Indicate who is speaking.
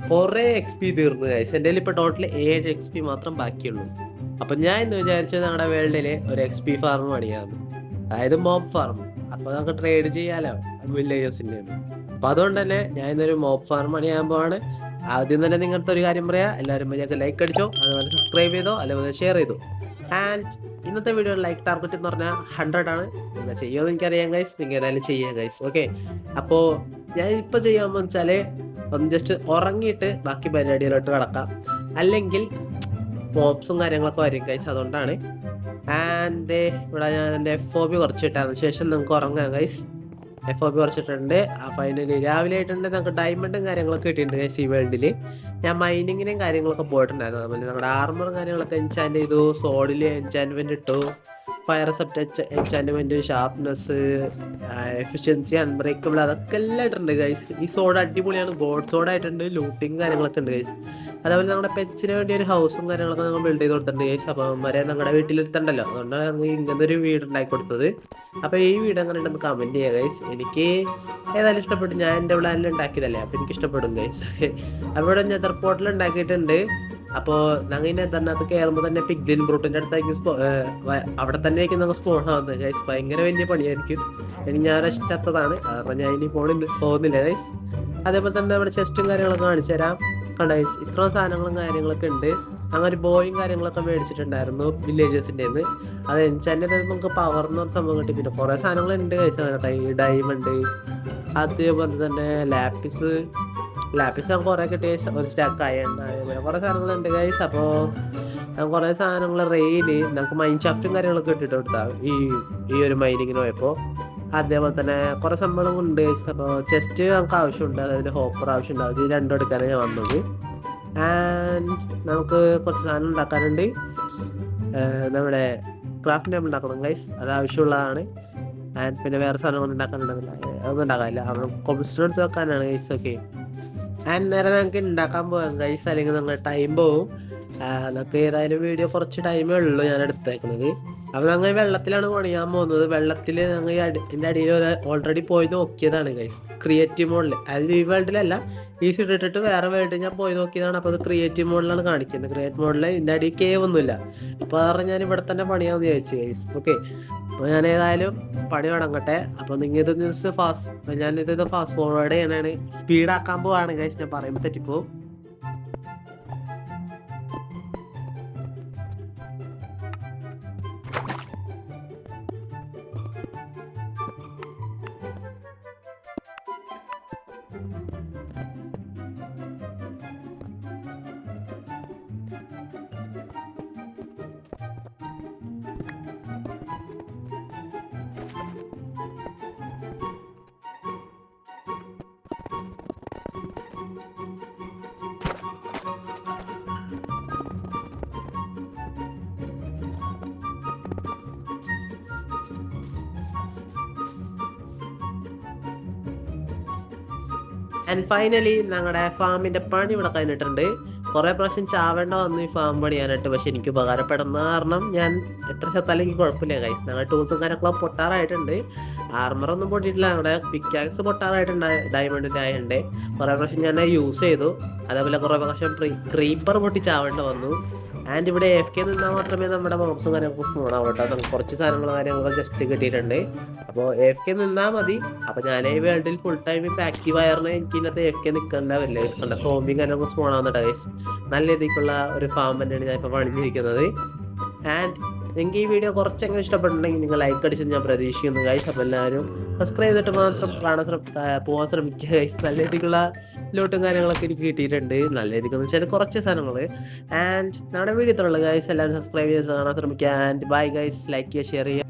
Speaker 1: കുറേ XP തീർന്നു guys. എൻ്റെ കയ്യിൽ ഇപ്പോൾ ടോട്ടൽ 7 XP മാത്രം ബാക്കിയുള്ളൂ. അപ്പം ഞാൻ ഇന്ന് വിചാരിച്ചത് ഞങ്ങളുടെ വേൾഡിൽ ഒരു XP ഫാർം പണിയാന്ന്, അതായത് മോബ് ഫാർം. അപ്പോൾ നമുക്ക് ട്രേഡ് ചെയ്യാലോ വില്ലേജസിൻ്റെ. അപ്പോൾ അതുകൊണ്ട് തന്നെ ഞാൻ ഇന്നൊരു മോബ് ഫാർം പണിയാൻ പോവാണ്. ആദ്യം തന്നെ നിങ്ങളുടെ ഒരു കാര്യം പറയാം, എല്ലാവരും ഞങ്ങൾക്ക് ലൈക്ക് അടിച്ചോ, അതുപോലെ സബ്സ്ക്രൈബ് ചെയ്തോ, അല്ലെങ്കിൽ ഷെയർ ചെയ്തോ. ആൻഡ് ഇന്നത്തെ വീഡിയോ ലൈക്ക് ടാർഗറ്റ് എന്ന് പറഞ്ഞാൽ 100 ആണ്. നിങ്ങൾ ചെയ്യുമെന്ന് എനിക്കറിയാം ഗൈസ്, നിങ്ങൾ ഏതായാലും ചെയ്യാം ഗൈസ്. ഓക്കെ, അപ്പോൾ ഞാൻ ഇപ്പോൾ ചെയ്യാമെന്ന് വെച്ചാൽ ഒന്ന് ജസ്റ്റ് ഉറങ്ങിയിട്ട് ബാക്കി പരിപാടിയിലോട്ട് കിടക്കാം, അല്ലെങ്കിൽ മോബ്സും കാര്യങ്ങളൊക്കെ വരും ഗൈസ്. അതുകൊണ്ടാണ്. ആൻഡ് ഇവിടെ ഞാൻ എൻ്റെ FOB കുറച്ചിട്ടാണ് ശേഷം നിങ്ങൾക്ക് ഉറങ്ങാം ഗൈസ്. FOB കുറച്ചിട്ടുണ്ട്. ഫൈനലി രാവിലെ ആയിട്ടുണ്ട്. നമുക്ക് ഡയമണ്ടും കാര്യങ്ങളൊക്കെ കിട്ടിയിട്ടുണ്ട് ഗൈസ് ഈ വേൾഡിൽ. ഞാൻ മൈനിങ്ങിനും കാര്യങ്ങളൊക്കെ പോയിട്ടുണ്ടായിരുന്നു. അതുപോലെ നമ്മുടെ ആർമറും കാര്യങ്ങളൊക്കെ എൻചാൻറ്റ് ചെയ്തു, സോഡിൽ എൻചാൻമെൻറ്റ് ഇട്ടു, fire subject enchantment, sharpness, efficiency, unbreakable, അതൊക്കെ എല്ലാം ഇട്ടിട്ടുണ്ട് ഗൈസ്. ഈ സോഡ് അടിപൊളിയാണ്. ഗോഡ് സോഡ് ആയിട്ടുണ്ട്. ലൂട്ടിങ് കാര്യങ്ങളൊക്കെ ഉണ്ട് ഗൈസ്. അതേപോലെ നമ്മുടെ പെറ്റ്സിന് വേണ്ടി ഒരു ഹൗസും കാര്യങ്ങളൊക്കെ നമ്മൾ ബിൽഡ് ചെയ്ത് കൊടുത്തിട്ടുണ്ട് ഗൈസ്. അപ്പോൾ അവന്മാരെ നമ്മുടെ വീട്ടിലെത്തണ്ടല്ലോ, അതുകൊണ്ടാണ് ഞങ്ങൾ ഇങ്ങനത്തെ ഒരു വീട് ഉണ്ടാക്കി കൊടുത്തത്. അപ്പോൾ ഈ വീട് എങ്ങനെ ഉണ്ടെന്ന് കമൻറ്റ് ചെയ്യുക ഗൈസ്. എനിക്ക് ഏതായാലും ഇഷ്ടപ്പെട്ടു. ഞാൻ എൻ്റെ പ്ലാനിൽ ഉണ്ടാക്കിയതല്ലേ, അപ്പോൾ എനിക്ക് ഇഷ്ടപ്പെടും ഗൈസ്. അപ്പോൾ ഇവിടെ നെതർ പോർട്ടൽ ഉണ്ടാക്കിയിട്ടുണ്ട്. അപ്പോൾ ഞങ്ങൾ ഈ നെതറിനകത്ത് കയറുമ്പോൾ തന്നെ പിഗ്ലിൻ ബ്രൂട്ടിൻ്റെ അടുത്തായിരിക്കും അവിടെ തന്നെ ആയിരിക്കും ഞങ്ങൾ സ്പോൺ ആവുന്നത് ഗൈസ്. ഭയങ്കര വലിയ പണിയായിരിക്കും. എനിക്ക് ഞാൻ ഇഷ്ടത്തതാണ്, കാരണം ഞാൻ ഇനി പോകുന്നില്ല ഗൈസ്. അതേപോലെ തന്നെ നമ്മുടെ ചെസ്റ്റും കാര്യങ്ങളൊക്കെ കാണിച്ചു തരാം. കണ്ട ഗൈസ്, ഇത്രയും സാധനങ്ങളും കാര്യങ്ങളൊക്കെ ഉണ്ട്. അങ്ങനെ ഒരു ബോയും കാര്യങ്ങളൊക്കെ മേടിച്ചിട്ടുണ്ടായിരുന്നു വില്ലേജസിൻ്റെ. അത് എൻചാൻ്റെ നമുക്ക് പവർ എന്ന് പറഞ്ഞ സംഭവം കിട്ടി. പിന്നെ കുറേ സാധനങ്ങളുണ്ട് ഗൈസ്. അങ്ങനെ ഡയമണ്ട്, അതേപോലെ തന്നെ ലാപ്പിസ് ഞാൻ കുറേ കിട്ടിയ ഒരു സ്റ്റാക്ക് ആയുണ്ട്. അതേപോലെ കുറേ സാധനങ്ങളുണ്ട് ഗൈസ്. അപ്പോൾ കുറേ സാധനങ്ങൾ റെയില് നമുക്ക് മൈൻ ഷാഫ്റ്റും കാര്യങ്ങളൊക്കെ ഇട്ടിട്ട് കൊടുത്താൽ ഈ ഒരു മൈനിങ്ങിന് പോയപ്പോൾ. അതേപോലെ തന്നെ കുറേ സംഭവങ്ങളുണ്ട് ഗൈസ്. അപ്പോൾ ചെസ്റ്റ് നമുക്ക് ആവശ്യമുണ്ട്, അതായത് ഹോപ്പർ ആവശ്യമുണ്ട്. അത് രണ്ടും എടുക്കാനാണ് ഞാൻ വന്നത്. ആൻഡ് നമുക്ക് കുറച്ച് സാധനം ഉണ്ടാക്കാനുണ്ട്. നമ്മുടെ ക്രാഫ്റ്റ് ടേബിൾ ഉണ്ടാക്കണം ഗൈസ്, അത് ആവശ്യമുള്ളതാണ്. ആൻഡ് പിന്നെ വേറെ സാധനങ്ങൾ ഉണ്ടാക്കാനുണ്ടെങ്കിൽ അതൊന്നും ഉണ്ടാക്കാനില്ല, കോബ്സ്റ്റോൺ എടുത്ത് വെക്കാനാണ് ഗൈസ്. ഓക്കെ, ആൻഡ് നേരെ ഞങ്ങൾക്ക് ഉണ്ടാക്കാൻ പോകാം ഗൈസ്, അല്ലെങ്കിൽ നമ്മൾ ടൈം പോവും. അതൊക്കെ ഏതായാലും വീഡിയോ കുറച്ച് ടൈമേ ഉള്ളൂ ഞാൻ എടുത്തേക്കുന്നത്. അപ്പോൾ ഞങ്ങൾ വെള്ളത്തിലാണ് പണിയാൻ പോകുന്നത്. വെള്ളത്തിൽ ഞങ്ങൾ എൻ്റെ അടിയിൽ ഓൾറെഡി പോയി നോക്കിയതാണ് ഗൈസ്, ക്രിയേറ്റീവ് മോഡിൽ. അത് ഈ വേൾഡിലല്ല, ഈ സീഡ് ഇട്ടിട്ട് വേറെ വേൾഡിൽ ഞാൻ പോയി നോക്കിയതാണ്. അപ്പോൾ അത് ക്രിയേറ്റീവ് മോഡിലാണ് കാണിക്കുന്നത്. ക്രിയേറ്റ് മോഡിൽ ഇതിൻ്റെ അടിയിൽ കേവ് ഒന്നുമില്ല. അപ്പോൾ അത് പറഞ്ഞാൽ ഞാൻ ഇവിടെ തന്നെ പണിയാമെന്ന് ചോദിച്ചു ഗൈസ്. ഓക്കെ, അപ്പോൾ ഞാൻ ഏതായാലും പണി തുടങ്ങട്ടെ. അപ്പോൾ നിങ്ങൾ ഇത് ഞാനിത് ഫാസ്റ്റ് ഫോർവേഡ് ചെയ്യാനാണ്, സ്പീഡാക്കാൻ പോവാണ് ഗൈസ്. ഞാൻ പറയുമ്പോൾ തെറ്റിപ്പോവും. ആൻഡ് ഫൈനലി ഞങ്ങളുടെ ഫാമിൻ്റെ പണി ഇവിടെ കഴിഞ്ഞിട്ടുണ്ട്. കുറേ പ്രാവശ്യം ചാവേണ്ട വന്നു ഈ ഫാം പണിയാനായിട്ട്. പക്ഷെ എനിക്ക് ഉപകാരപ്പെടുന്ന കാരണം ഞാൻ എത്ര ചത്താലും എനിക്ക് കുഴപ്പമില്ല ഗൈസ്. ഞങ്ങളുടെ ടൂൾസും കാര്യങ്ങളൊക്കെ പൊട്ടാറായിട്ടുണ്ട്. ആർമറൊന്നും പൊട്ടിയിട്ടില്ല, ഞങ്ങളുടെ പിക്കാക്സ് പൊട്ടാറായിട്ടുണ്ട്, ഡയമണ്ടിൻ്റെ ആയതുകൊണ്ട്. കുറേ പ്രാവശ്യം ഞാൻ യൂസ് ചെയ്തു. അതേപോലെ കുറേ പ്രാവശ്യം ക്രീപ്പർ പൊട്ടി ചാവേണ്ട വന്നു. ആൻഡ് ഇവിടെ AFK നിന്നാൽ മാത്രമേ നമ്മുടെ മോബ്സും കാര്യങ്ങളൊക്കെ സ്മോൺ ആവട്ടെ. നമുക്ക് കുറച്ച് സാധനങ്ങൾ കാര്യങ്ങളൊക്കെ ജസ്റ്റ് കിട്ടിയിട്ടുണ്ട്. അപ്പോൾ AFK നിന്നാൽ മതി. അപ്പോൾ ഞാൻ ഈ വേൾഡിൽ ഫുൾ ടൈം ഇപ്പോൾ ആക്റ്റീവ് ആയിരുന്നു. എനിക്ക് ഇന്നത്തെ AFK നിൽക്കേണ്ട വരില്ല ഗൈസ്. കണ്ട സോംബിയും കാര്യങ്ങളൊക്കെ സ്മോൺ ആവുന്നുണ്ട് ഗൈസ്. നല്ല രീതിക്കുള്ള ഒരു ഫാം തന്നെയാണ് ഞാൻ ഇപ്പോൾ പണിഞ്ഞിരിക്കുന്നത്. ആൻഡ് നിങ്ങൾക്ക് ഈ വീഡിയോ കുറച്ചെങ്കിലും ഇഷ്ടപ്പെട്ടിട്ടുണ്ടെങ്കിൽ നിങ്ങൾ ലൈക്ക് അടിച്ചെന്ന് ഞാൻ പ്രതീക്ഷിക്കുന്നു ഗൈസ്. അപ്പോൾ എല്ലാവരും സബ്സ്ക്രൈബ് ചെയ്തിട്ട് മാത്രം പോകാൻ ശ്രമിക്കുക ഗൈസ്. നല്ല രീതിക്കുള്ള ലോട്ടും കാര്യങ്ങളൊക്കെ എനിക്ക് കിട്ടിയിട്ടുണ്ട്. നല്ല രീതിക്കെന്ന് വെച്ചാൽ കുറച്ച് സാധനങ്ങൾ. ആൻഡ് നമ്മുടെ വീഡിയോ ഇത്രയുള്ളൂ ഗൈസ്. എല്ലാവരും സബ്സ്ക്രൈബ് ചെയ്ത് കാണാൻ ശ്രമിക്കുക. And bye guys. ലൈക്ക് ചെയ്യുക, ഷെയർ ചെയ്യുക.